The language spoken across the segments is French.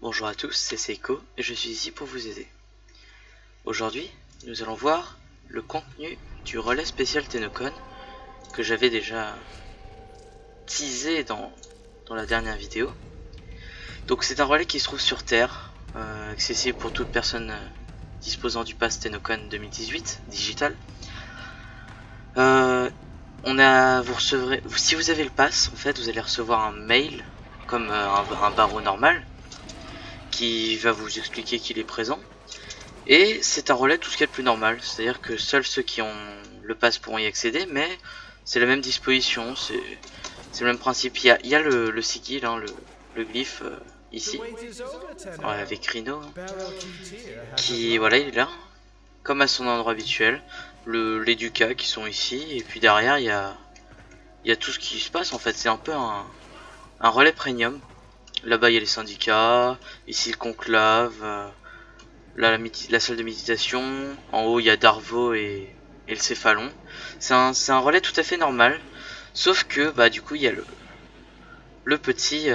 Bonjour à tous, c'est Seiko et je suis ici pour vous aider. Aujourd'hui, nous allons voir le contenu du relais spécial Tenokon que j'avais déjà teasé dans la dernière vidéo. Donc c'est un relais qui se trouve sur Terre, accessible pour toute personne disposant du pass Tenokon 2018 digital. Vous recevrez, si vous avez le pass, en fait, vous allez recevoir un mail comme un barreau normal qui va vous expliquer qu'il est présent. Et c'est un relais tout ce qu'il y a de plus normal, c'est-à-dire que seuls ceux qui ont le pass pourront y accéder, mais c'est la même disposition, c'est le même principe. Il y a le sigil, hein, le glyphe ici, ouais, avec Rhino, qui voilà, il est là, comme à son endroit habituel, les Dukas qui sont ici, et puis derrière il y a tout ce qui se passe en fait, c'est un peu un relais premium. Là-bas il y a les syndicats, ici le conclave, là la salle de méditation, en haut il y a Darvo et le céphalon. C'est un relais tout à fait normal, sauf que bah du coup il y a le petit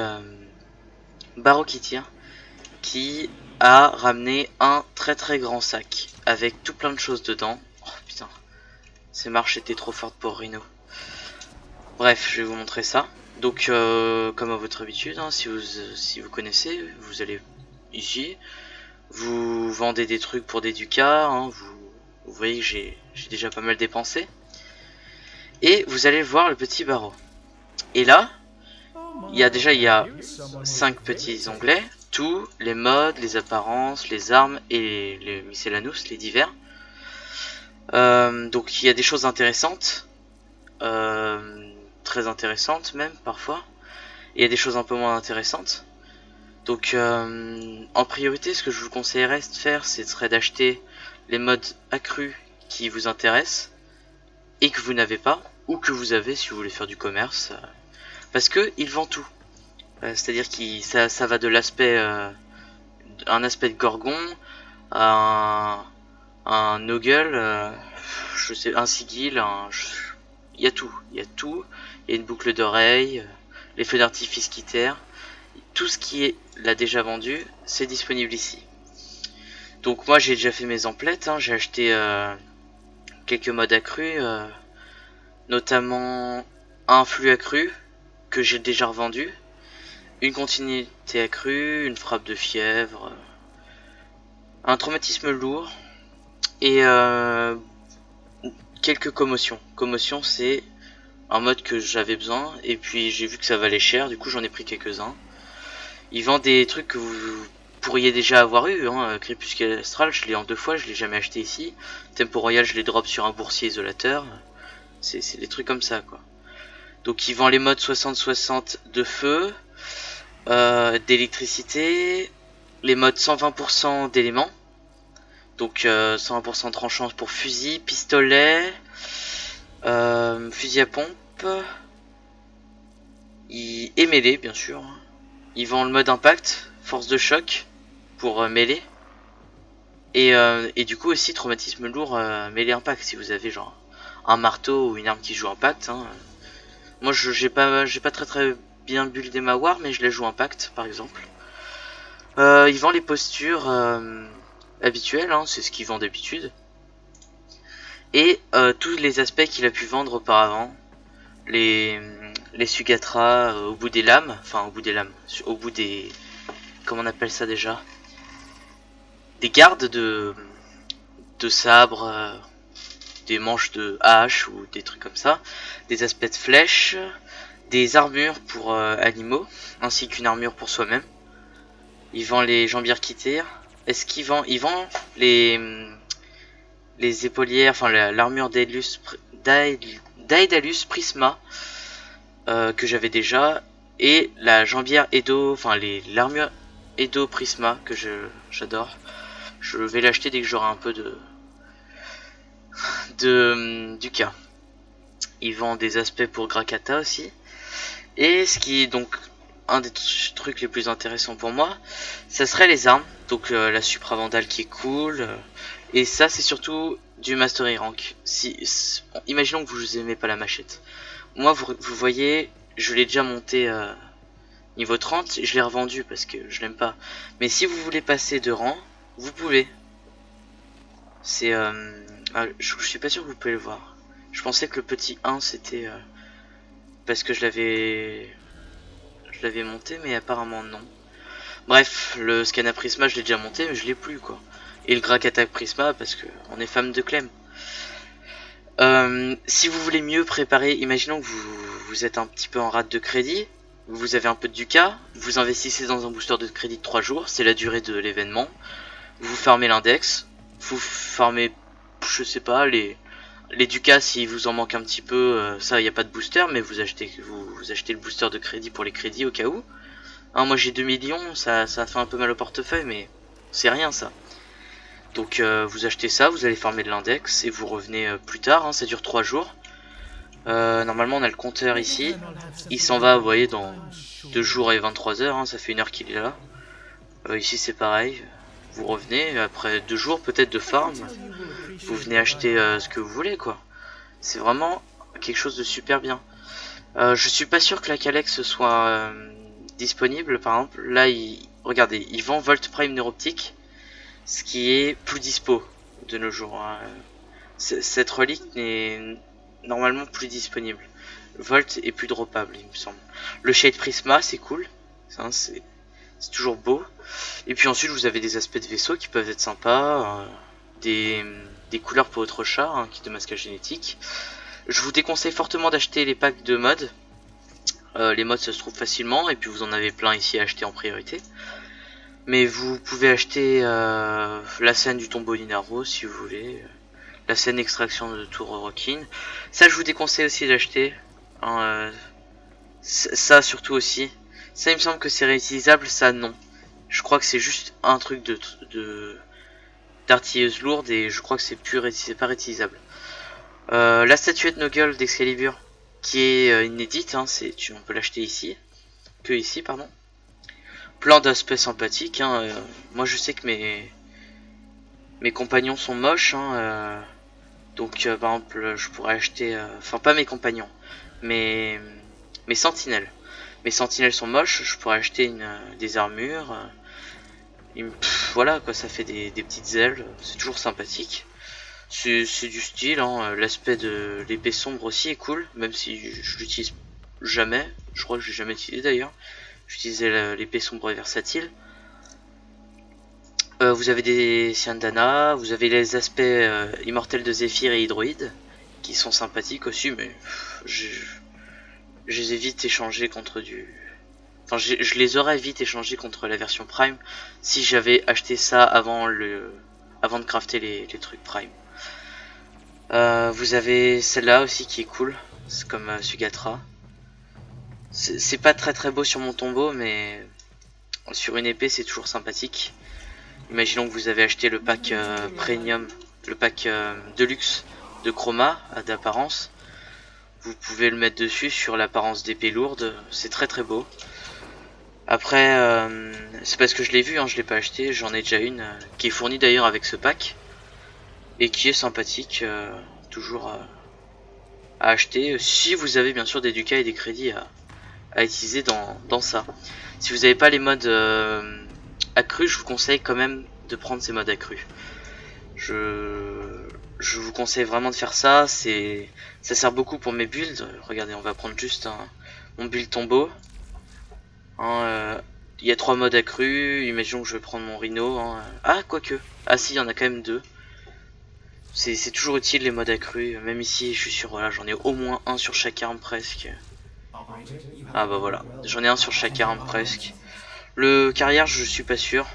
Barokitir qui a ramené un très grand sac avec tout plein de choses dedans. Oh putain, ces marches étaient trop fortes pour Rhino. Bref, je vais vous montrer ça. Donc comme à votre habitude, hein, si vous connaissez, vous allez ici, vous vendez des trucs pour des ducats, hein, vous voyez que j'ai déjà pas mal dépensé. Et vous allez voir le petit barreau. Et là, il y a 5 petits onglets, tout, les modes, les apparences, les armes et les miscellaneous, les divers. Donc il y a des choses intéressantes, très intéressantes même parfois, et il y a des choses un peu moins intéressantes. Donc en priorité, ce que je vous conseillerais de faire, ce serait d'acheter les modes accrus qui vous intéressent et que vous n'avez pas, ou que vous avez si vous voulez faire du commerce, parce que il vend tout. C'est-à-dire que ça va de l'aspect, un aspect de Gorgon, à un Noggle, je sais, un sigil, il y a tout, il y a une boucle d'oreille, les feux d'artifice qui terrent. Tout ce qui est là déjà vendu, c'est disponible ici. Donc moi j'ai déjà fait mes emplettes, hein, j'ai acheté quelques modes accrus, notamment un flux accru que j'ai déjà revendu, une continuité accrue, une frappe de fièvre, un traumatisme lourd et quelques commotions. Commotion, c'est un mode que j'avais besoin et puis j'ai vu que ça valait cher, du coup j'en ai pris quelques-uns. Ils vendent des trucs que vous pourriez déjà avoir eu, hein. Crépuscule Astral, je l'ai en 2 fois, je l'ai jamais acheté ici. Tempo Royal, je les drop sur un boursier isolateur. C'est des trucs comme ça, quoi. Donc ils vendent les modes 60-60 de feu, d'électricité, les modes 120% d'éléments. Donc 120% tranchant pour fusil, pistolet, fusil à pompe, et mêlée, bien sûr. Ils vendent le mode impact, force de choc pour mêlée. Et du coup aussi traumatisme lourd mêlée impact si vous avez genre un marteau ou une arme qui joue impact. Hein. Moi j'ai pas très bien buildé ma war, mais je la joue impact par exemple. Ils vendent les postures habituelles, hein, c'est ce qu'ils vendent d'habitude. Et tous les aspects qu'il a pu vendre auparavant. Les Sugatra au bout des lames, au bout des, comment on appelle ça déjà, des gardes de sabre, des manches de hache ou des trucs comme ça, des aspects de flèches, des armures pour animaux, ainsi qu'une armure pour soi-même. Il vend les jambières qui tirent. Est-ce qu'il vend, il vend les épaulières, enfin l'armure d'Aedalus Prisma. Que j'avais déjà, et la jambière Edo, enfin l'armure Edo Prisma que j'adore. Je vais l'acheter dès que j'aurai un peu du cas. Ils vendent des aspects pour Grakata aussi. Et ce qui est donc un des trucs les plus intéressants pour moi, ça serait les armes. Donc la Supra Vandal qui est cool. Et ça c'est surtout du Mastery Rank. Imaginons que vous aimez pas la machette. Moi vous voyez, je l'ai déjà monté niveau 30, je l'ai revendu parce que je l'aime pas. Mais si vous voulez passer de rang, vous pouvez. C'est je suis pas sûr que vous pouvez le voir. Je pensais que le petit 1 c'était parce que je l'avais monté, mais apparemment non. Bref, le Scanner Prisma je l'ai déjà monté, mais je l'ai plus quoi. Et le Grack Attack Prisma parce que on est femme de Clem. Si vous voulez mieux préparer, imaginons que vous êtes un petit peu en rate de crédit, vous avez un peu de ducat, vous investissez dans un booster de crédit de 3 jours, c'est la durée de l'événement, vous farmez l'index, vous farmez, je sais pas, les ducats s'il vous en manque un petit peu, ça il n'y a pas de booster, mais vous achetez le booster de crédit pour les crédits au cas où. Hein, moi j'ai 2 millions, ça fait un peu mal au portefeuille, mais c'est rien ça. Donc vous achetez ça, vous allez farmer de l'index et vous revenez plus tard, hein, ça dure 3 jours. Normalement on a le compteur ici, il s'en va vous voyez dans 2 jours et 23 heures, hein, ça fait 1 heure qu'il est là. Ici c'est pareil, vous revenez après 2 jours peut-être de farm, vous venez acheter ce que vous voulez quoi. C'est vraiment quelque chose de super bien. Je suis pas sûr que la Calyx soit disponible, par exemple là regardez, il vend Volt Prime Neuroptique, ce qui est plus dispo de nos jours, hein. Cette relique n'est normalement plus disponible. Volt est plus droppable il me semble. Le Shade Prisma c'est cool, c'est toujours beau. Et puis ensuite vous avez des aspects de vaisseau qui peuvent être sympas, des couleurs pour votre chat, hein, kit de masquage génétique. Je vous déconseille fortement d'acheter les packs de mods. Les mods ça se trouve facilement et puis vous en avez plein ici à acheter en priorité. Mais vous pouvez acheter la scène du tombeau d'Inaro si vous voulez, la scène extraction de Tour Rockin. Ça je vous déconseille aussi d'acheter, hein, ça surtout aussi. Ça il me semble que c'est réutilisable, ça non. Je crois que c'est juste un truc d'artilleuse lourde et je crois que c'est pas réutilisable. La statuette Noggle d'Excalibur qui est inédite, hein, on peut l'acheter ici, pardon. Plein d'aspects sympathiques, hein. Moi je sais que mes compagnons sont moches, hein, donc par exemple je pourrais acheter, enfin pas mes compagnons, mes sentinelles. Mes sentinelles sont moches, je pourrais acheter des armures, voilà quoi, ça fait des petites ailes, c'est toujours sympathique. C'est du style, hein. L'aspect de l'épée sombre aussi est cool, même si je l'utilise jamais, je crois que je l'ai jamais utilisé d'ailleurs. J'utilisais l'épée sombre et versatile. Vous avez des Siandana, vous avez les aspects immortels de Zephyr et Hydroïde, qui sont sympathiques aussi, mais je les ai vite échangés contre du... Enfin, je les aurais vite échangés contre la version Prime, si j'avais acheté ça avant de crafter les trucs Prime. Vous avez celle-là aussi qui est cool, c'est comme Sugatra. C'est pas très beau sur mon tombeau, mais sur une épée c'est toujours sympathique. Imaginons que vous avez acheté le pack Premium, le pack Deluxe de Chroma d'apparence. Vous pouvez le mettre dessus sur l'apparence d'épée lourde, c'est très beau. Après, c'est parce que je l'ai vu, hein, je l'ai pas acheté, j'en ai déjà une qui est fournie d'ailleurs avec ce pack. Et qui est sympathique, toujours à acheter, si vous avez bien sûr des ducats et des crédits à utiliser dans ça. Si vous n'avez pas les modes accrus, je vous conseille quand même de prendre ces modes accrus. Je vous conseille vraiment de faire ça, ça sert beaucoup pour mes builds. Regardez, on va prendre juste mon build tombeau. Il y a 3 modes accrus, imaginons que je vais prendre mon Rhino. Ah, quoique. Ah si, il y en a quand même 2. C'est toujours utile les modes accrus, même ici je suis sûr, voilà, j'en ai au moins un sur chaque arme presque. Ah bah voilà, j'en ai un sur chaque arme presque. Le carrière je suis pas sûr,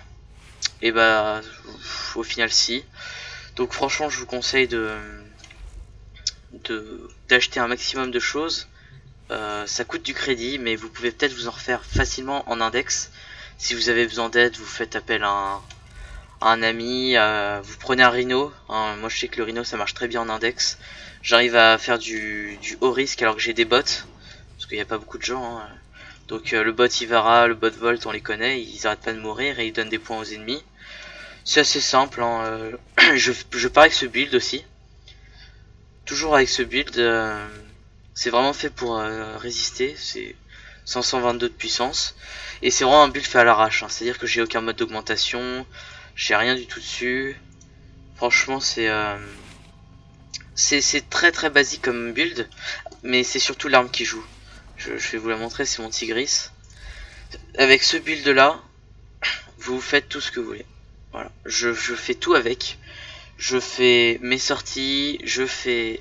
et bah au final si. Donc franchement je vous conseille d'acheter un maximum de choses. Ça coûte du crédit, mais vous pouvez peut-être vous en refaire facilement en index. Si vous avez besoin d'aide, vous faites appel à un ami, vous prenez un Rhino, hein, moi je sais que le Rhino ça marche très bien en index. J'arrive à faire du haut risque alors que j'ai des bots, parce qu'il n'y a pas beaucoup de gens, hein. Donc le bot Ivara, le bot Volt on les connaît, ils arrêtent pas de mourir et ils donnent des points aux ennemis. C'est assez simple, hein. Je pars avec ce build aussi. Toujours avec ce build, c'est vraiment fait pour résister, 522 de puissance. Et c'est vraiment un build fait à l'arrache, hein. C'est-à-dire que j'ai aucun mode d'augmentation, j'ai rien du tout dessus. Franchement, c'est très très basique comme build, mais c'est surtout l'arme qui joue. Je vais vous la montrer, c'est mon Tigris. Avec ce build là, vous faites tout ce que vous voulez. Voilà, je fais tout avec. Je fais mes sorties, je fais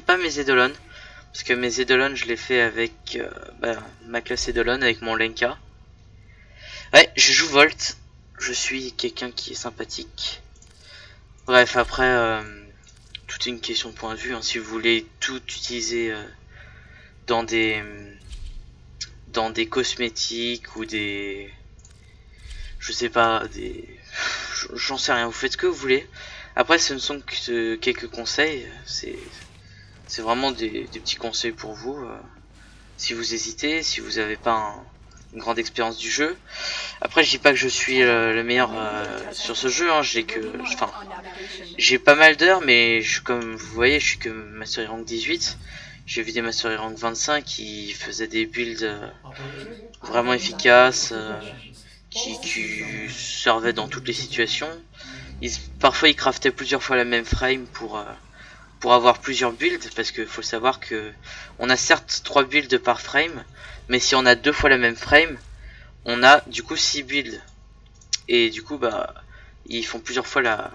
pas mes Eidolon, parce que mes Eidolon je les fais avec ma classe Eidolon, avec mon Lenka. Ouais, je joue Volt, je suis quelqu'un qui est sympathique. Bref, après, tout est une question de point de vue, hein. Si vous voulez tout utiliser dans des cosmétiques ou des, je sais pas, j'en sais rien, vous faites ce que vous voulez. Après, ce ne sont que quelques conseils, c'est vraiment des petits conseils pour vous. Si vous hésitez, si vous n'avez pas une grande expérience du jeu. Après, je dis pas que je suis le meilleur sur ce jeu, hein. J'ai pas mal d'heures, mais comme vous voyez, je suis que Mastery Rank 18. J'ai vu des Mastery Rank 25 qui faisaient des builds vraiment efficaces, qui servaient dans toutes les situations. Parfois, ils craftaient plusieurs fois la même frame pour avoir plusieurs builds, parce que faut savoir que on a certes 3 builds par frame, mais si on a 2 fois la même frame, on a du coup 6 builds. Et du coup, bah, ils font plusieurs fois la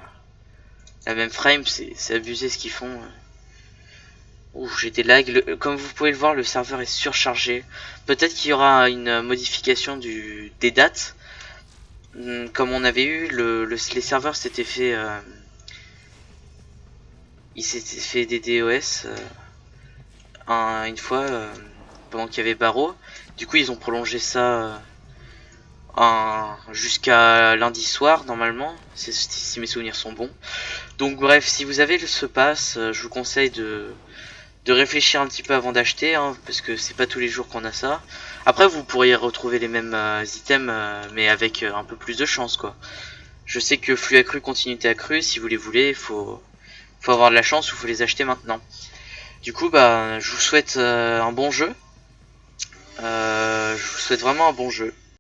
même frame, c'est abusé ce qu'ils font. Ouh, j'ai des lags. Comme vous pouvez le voir, le serveur est surchargé. Peut-être qu'il y aura une modification des dates. Comme on avait eu, les serveurs s'étaient fait... ils s'étaient fait des DOS une fois pendant qu'il y avait Barreau. Du coup, ils ont prolongé ça jusqu'à lundi soir, normalement, si mes souvenirs sont bons. Donc bref, si vous avez ce pass, je vous conseille de réfléchir un petit peu avant d'acheter, hein, parce que c'est pas tous les jours qu'on a ça. Après, vous pourriez retrouver les mêmes items, mais avec un peu plus de chance, quoi. Je sais que flux accru, continuité accrue, si vous les voulez, faut avoir de la chance ou faut les acheter maintenant. Du coup, bah, je vous souhaite un bon jeu. Je vous souhaite vraiment un bon jeu.